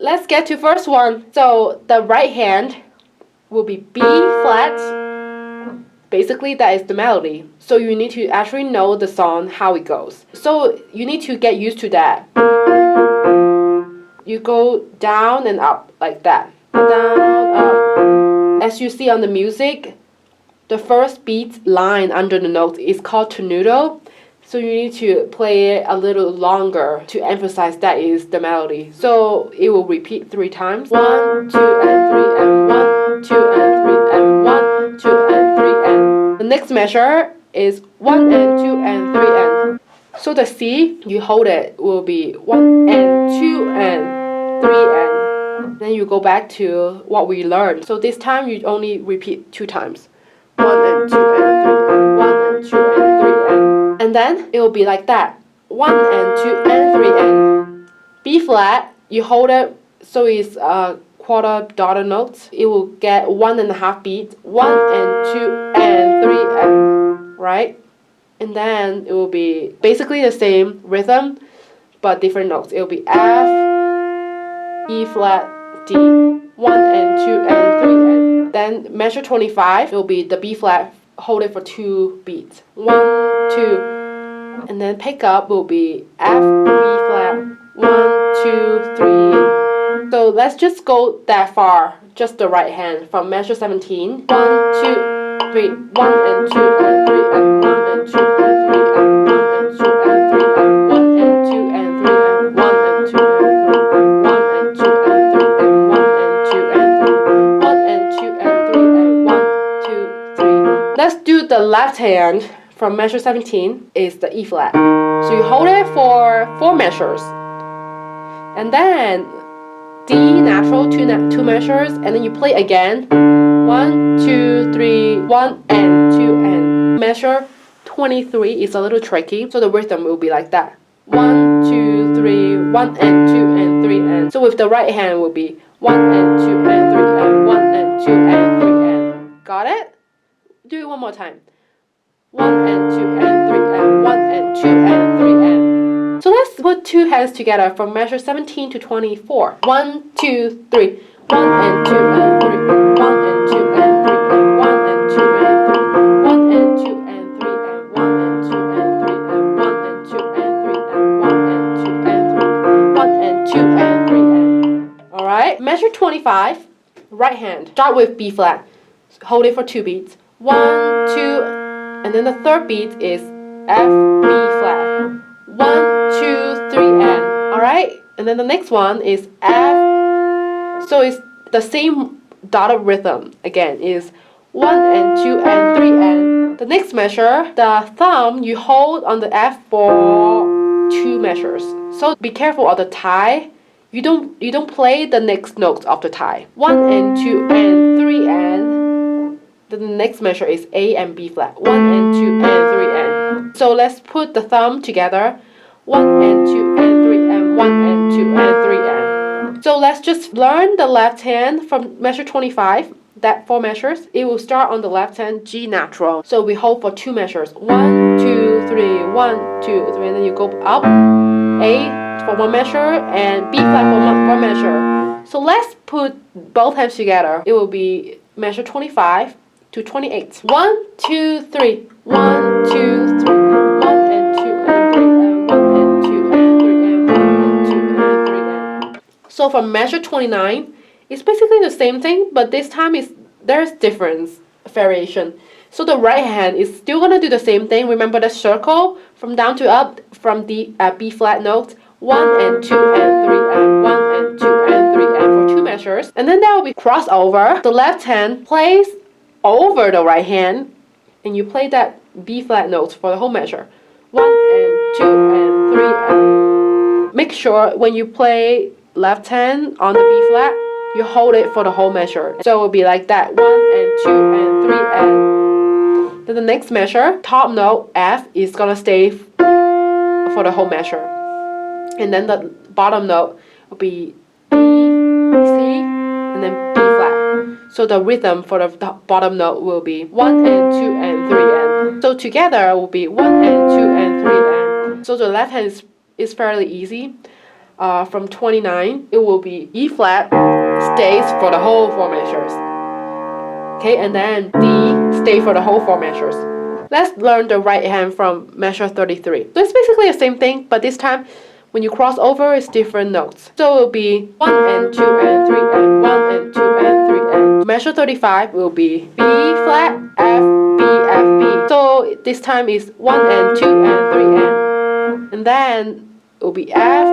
let's get to first one. So the right hand will be B flat. Basically, that is the melody. So you need to actually know the song, how it goes. So you need to get used to that. You go down and up like that. Down, up. As you see on the music, the first beat line under the note is called tenuto. So you need to play it a little longer to emphasize that is the melody. So it will repeat 3 times. 1, 2, and 3, and 1, 2, and 3, and 1, 2, and 3, and. The next measure is 1 and 2 and 3 and. So the C, you hold it, will be 1 and 2 and 3 and. Then you go back to what we learned. So this time you only repeat 2 times. 1 and 2 and 3 and 1 and 2 and 3 and. And then it will be like that. 1 and 2 and 3 and. B flat, you hold it so it's a quarter daughter notes. It will get 1.5 beats. 1 and 2 and 3 and. Right? And then it will be basically the same rhythm, but different notes. It will be F, E flat, D. 1 and 2 and 3 and. Then measure 25, it will be the B flat, hold it for 2 beats. 1, 2. And then pick up will be F, B flat, 1, 2, 3. So let's just go that far, just the right hand from measure 17. 1, 2, 3. 1 and 2 and 3 and 1 and 2 and 3 and 1 and 2 and 3 and 1 and 2 and 3 and 1 and 2 and 3 and 1 and 2 and 3 and 1 and 2 and 3 and 1, 2, 3. Let's do the left hand. From measure 17 is the E flat. So you hold it for 4 measures. And then D natural, 2 measures, and then you play again. 1, 2, 3, 1 and 2 and. Measure 23 is a little tricky, so the rhythm will be like that. 1, 2, 3, 1 and 2 and 3 and. So with the right hand will be 1 and 2 and 3 and 1 and 2 and 3 and. Got it? Do it one more time. 1 and 2 and 3 and 1 and 2 and 3 and. So let's put 2 hands together from measure 17 to 24. 1, 2, 3. 1 and 2 and 3. 1 and 2 and 3 and 1 and 2 and 3. 1 and 2 and 3 and 1 and 2 and 3 and 1 and 2 and 3 and 1 and 2 and 3. 1 and 2 and 3 and. Alright, measure 25. Right hand. Start with B flat. Hold it for 2 beats. 1, 2. And then the third beat is F, B flat. 1, 2, 3 and. Alright? And then the next one is F. So it's the same dotted rhythm. Again, is 1 and 2 and 3 and. The next measure, the thumb, you hold on the F for 2 measures. So be careful of the tie. You don't play the next notes of the tie. 1 and 2 and 3 and. Then the next measure is A and B flat. 1 and 2 and 3 and. So let's put the thumb together. 1 and 2 and 3 and 1 and 2 and 3 and. So let's just learn the left hand from measure 25. That 4 measures. It will start on the left hand, G natural. So we hold for 2 measures. 1, 2, 3, 1, 2, 3. And then you go up. A for 1 measure and B flat for 1 measure. So let's put both hands together. It will be measure 25 to 28. 1, 2, 3. 1, 2, 3. 1 and 2 and 3 and 1 and 2 and 3 and 1 and 2 and 3 and. So from measure 29, it's basically the same thing, but this time there's difference, variation. So the right hand is still gonna do the same thing. Remember the circle from down to up from the B flat note. 1 and 2 and 3 and 1 and 2 and 3 and for 2 measures. And then there will be crossover. The left hand plays over the right hand, and you play that B flat note for the whole measure. 1 and 2 and 3 and. Make sure when you play left hand on the B flat, you hold it for the whole measure. So it will be like that. 1 and 2 and 3 and. Then the next measure, top note F is gonna stay for the whole measure. And then the bottom note will be B, C, and then B flat. So the rhythm for the bottom note will be 1 and 2 and 3 and. So together will be 1 and 2 and 3 and. So the left hand is fairly easy. from 29, it will be E flat stays for the whole 4 measures. Okay, and then D stay for the whole 4 measures. Let's learn the right hand from measure 33. So it's basically the same thing, but this time when you cross over, it's different notes. So it will be 1 and 2 and 3 and 1 and 2 and 3 and. Measure 35 will be B flat, F, B, F, B. So this time is 1 and 2 and 3 and. And then it will be F,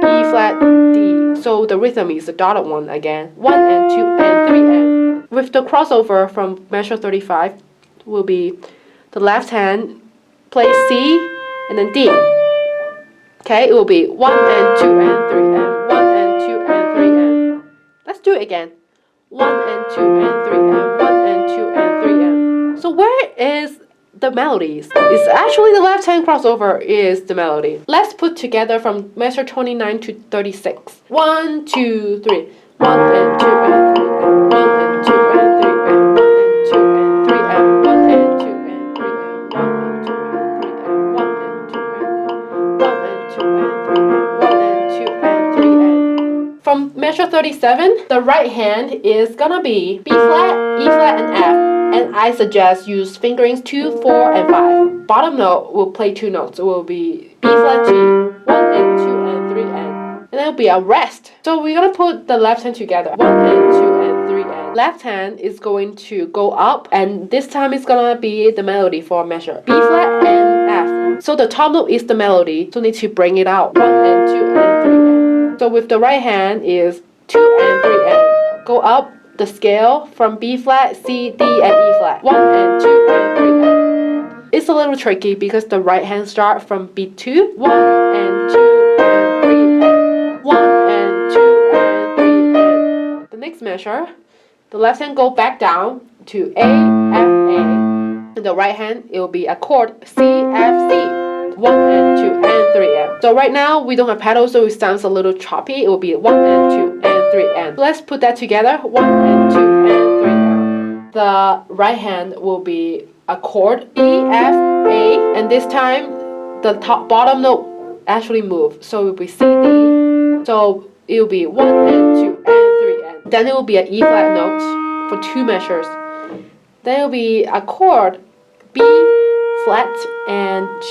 E flat, D. So the rhythm is the dotted one again. 1 and 2 and 3 and. With the crossover from measure 35 will be the left hand plays C and then D. Okay, it will be 1 and 2 and 3 and 1 and 2 and 3 and. Let's do it again. 1 and 2 and 3 and 1 and 2 and 3 and. So where is the melodies? It's actually the left hand crossover is the melody. Let's put together from measure 29 to 36. 1, 2, 3. 1 and 2 and 3 and 1 and 2 and 3 and 1 and 2 and 3 and 1 and 2 and 3 and 1 and 2 and 3 and 1 and 2 and 1 and 2 and 3 and 1 and 2 and 3 and. From measure 37, the right hand is gonna be B flat, E flat, and F. And I suggest use fingerings 2, 4, and 5. Bottom note will play 2 notes. It will be B flat G, 1 and 2 and 3 and. And then it'll be a rest. So we're gonna put the left hand together. 1 and 2 and 3 and. Left hand is going to go up, and this time it's gonna be the melody for a measure. B flat and F. So the top note is the melody, so need to bring it out. 1 and 2 and 3 and. So with the right hand is 2 and 3 and. Go up the scale from B flat, C, D, and E flat. 1 and 2 and 3 and. It's a little tricky because the right hand start from beat 2. 1 and 2 and 3 and. 1 and 2 and 3 and. The next measure, the left hand go back down to A, F, A. And the right hand, it will be a chord C, F, C. 1 and 2 and 3 and. So right now we don't have pedals, so it sounds a little choppy. It will be 1 and 2 and 3 and. Let's put that together. 1 and 2 and 3 and. The right hand will be a chord E, F, A, and this time the top bottom note actually move. So it will be C, D. So it will be 1 and 2 and 3 and. Then it will be an E flat note for 2 measures. Then it will be a chord B flat and G.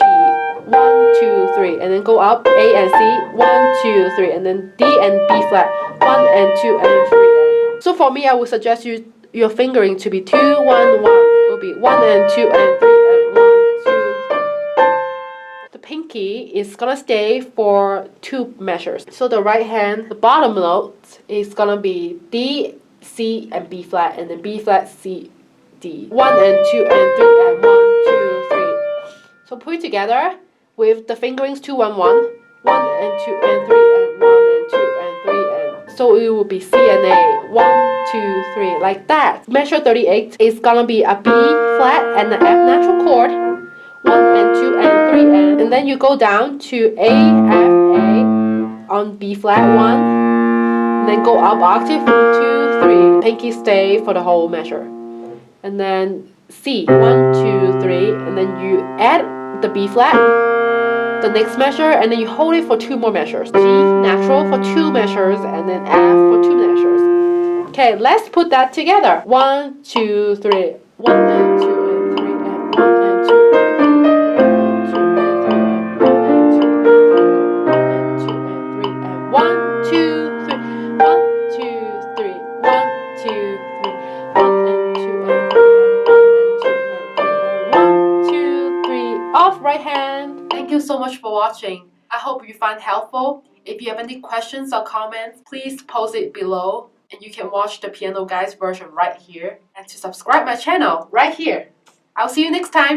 1, 2, 3, and then go up A and C. 1, 2, 3, and then D and B flat. 1 and 2 and 3 and. So for me, I would suggest your fingering to be 2, 1, 1. It will be 1 and 2 and 3 and 1, 2. The pinky is gonna stay for 2 measures. So the right hand, the bottom note is gonna be D, C, and B flat, and then B flat, C, D. 1 and 2 and 3 and 1, 2, 3. So put it together with the fingerings 2, 1, 1, 1 and 2 and 3 and 1 and 2 and 3 and. So it will be C and A. 1, 2, 3, like that. Measure 38 is gonna be a B flat and an F natural chord. 1 and 2 and 3 and then you go down to A, F, A on B flat 1, and then go up octave 2, 3. Pinky stay for the whole measure, and then C 1, 2, 3, and then you add the B flat, the next measure, and then you hold it for 2 more measures. G natural for 2 measures, and then F for 2 measures. Okay, let's put that together. 1, 2, 3. 1 and 2 and 3 and 1 and 2 and 2 and 3 and 2 and 3 and 1 and 2 and 3 and 1, 2, 3. 1, 2, 3. 1, 2, 3. 1 and 2 and 3 and 1 and 2 and 3 and 1, 2, 3. Off right hand. Thank you so much for watching. I hope you find it helpful. If you have any questions or comments, please post it below. And you can watch the Piano Guys version right here. And to subscribe my channel right here. I'll see you next time.